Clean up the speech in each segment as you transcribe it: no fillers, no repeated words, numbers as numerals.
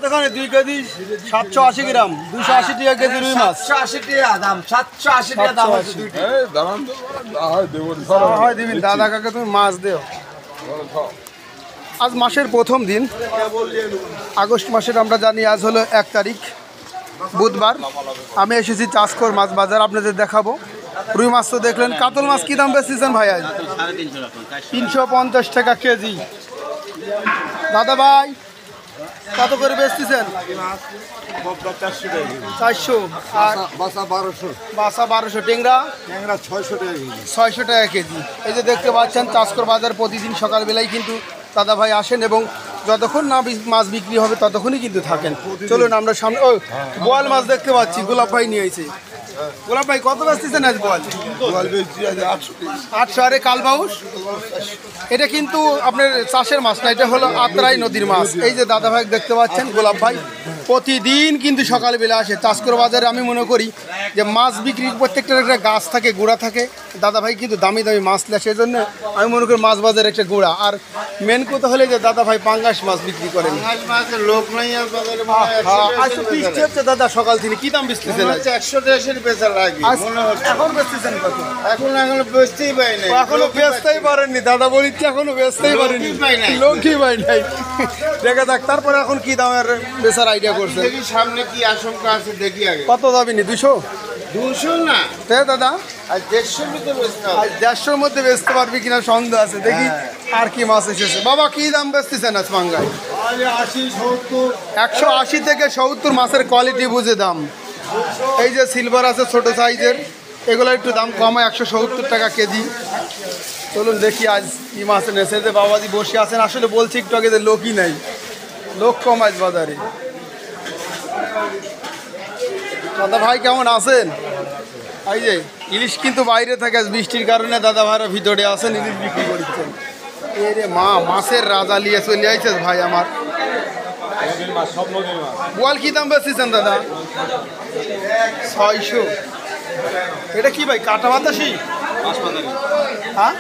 এখানে 2 কেজি 780 গ্রাম 280 টাকা কেজি রুই মাছ। 780 টাকা দাম, 780 টাকা দাম আছে দুইটা। এই দাঁড়ান তো, হয় দেব হয় দিবেন দাদা কাকে তুমি মাছ দেও। আজ মাসের প্রথম দিন, আগস্ট মাসের আমরা জানি আজ হলো 1 তারিখ বুধবার। আমি এসেছি চাষকর মাছ বাজার, আপনাদের দেখাবো। রুই মাছ তো দেখলেন। কাতল মাছ কি দাম বেচতেছেন ভাই আজ? 350 টাকা কেজি। দাদা ভাই কত করে বেচতেছেন? 400। আর বাসা 1200। টেংরা 600 টাকা কেজি। এই যে দেখতে পাচ্ছেন চাষকর বাজার প্রতিদিন সকালবেলায় কিন্তু দাদা ভাই আসেন এবং যতক্ষণ না মাছ বিক্রি হবে ততক্ষণই কিন্তু থাকেন। চলুন আমরা সামনে। ও বোয়াল মাছ দেখতে পাচ্ছি, গোলাপ ভাই নিয়ে এসে। গোলাপ ভাই কত বেচতেছেন আজ বোয়াল? 800। আরে কালবাউস এটা কিন্তু আপনার চাষের মাছ না, এটা হলো আত্রাই নদীর মাছ। এই যে দাদা ভাই দেখতে পাচ্ছেন গোলাপ ভাই প্রতিদিন কিন্তু সকালবেলা আসে চাষকর বাজারে। আমি মনে করি যে মাছ বিক্রির প্রত্যেকটার একটা গাছ থাকে, গোড়া থাকে। দাদা ভাই কিন্তু দামি দামি মাছ নেয়, সেই জন্য আমি মনে করি মাছ বাজারে একটা গোড়া। আর মেন কথা হলে যে দাদা ভাই পাঙ্গাস মাছ বিক্রি করেন। লোক নাই আর বাজারে আচ্ছা বৃষ্টি হচ্ছে দাদা সকাল থেকে, কি দাম বেচতেছেন? 100 বেচার লাগে মনে হচ্ছে। এখন বেচতেছেন কত? এখনো বেচতেই পাই নাই। এখনো বেচতেই পারেননি দাদা, বলি এখনো বেচতেই পারেননি, লোকই পাই নাই। দেখা যাক তারপরে এখন কি দামের বেচার আইডিয়া করছেন। দেখি সামনে কি আশঙ্কা আছে দেখি আগে। কত দাবি 200? 200 না, তাই দাদা আর 150 ভিতরে বেচতে হবে। আজ 150-র মধ্যে বেচতে পারবি কিনা সন্দেহ আছে। দেখি আর কি মাছ এসেছে। বাবা কি দাম বেচতেছেন আজ পাঙ্গায়? 80 70। 180 থেকে 70 মাছের কোয়ালিটি বুঝে দাম। এই যে সিলভার আছে ছোট সাইজের, এগুলো একটু দাম কম হয়, 170 টাকা কেজি। চলুন দেখি আজ কি মাছ এনেছে। যে বাবাজি বসে আছেন, আসলে বলছি একটু আগে যে লোকই নাই, লোক কম আজ বাজারে। দাদা ভাই কেমন আছেন? এই যে ইলিশ কিন্তু বাইরে থাকে, আজ বৃষ্টির কারণে দাদা ভাইরা ভিতরে আছেন, ইলিশ বিক্রি করছেন। এ রে মা, মাছের রাজা লিয়ে চলে আইছে ভাই আমার। বোয়াল কি দাম বেচছেন দাদা? 600। এটা কি ভাই, কাটা বাতাসি? হ্যাঁ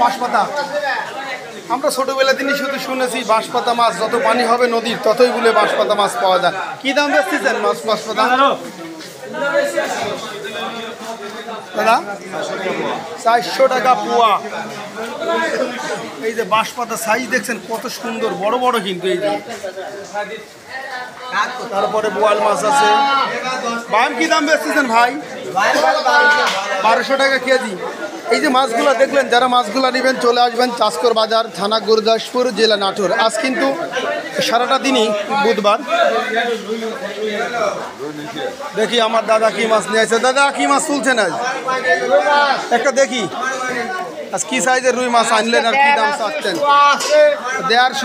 বাঁশপাতা। আমরা ছোটবেলা দিনই শুধু শুনেছি বাঁশপাতা মাছ যত পানি হবে নদীর ততই বলে বাঁশপাতা মাছ পাওয়া যায়। কি দাম বেচতেছেন মাছ বাঁশপাতা দাদা? 400 টাকা পোয়া। এই যে বাঁশপাতা সাইজ দেখছেন কত সুন্দর, বড় বড় কিন্তু। এই যে তারপরে বোয়াল মাছ আছে। বাম কি দাম বেচতেছেন ভাই? 1200 টাকা কেজি। এই যে মাছগুলো দেখলেন, যারা মাছগুলো নেবেন চলে আসবেন চাষকর বাজার, থানা গুরদাসপুর, জেলা নাটোর। আজ কিন্তু সারাটা দিনই বুধবার। দেখি আমার দাদা কি মাছ নিয়ে আসছে। দাদা কি মাছ তুলছেন আজ? একটা দেখি আজ কি সাইজের রুই মাছ আনলেন আর কি দাম চাচ্ছেন? 150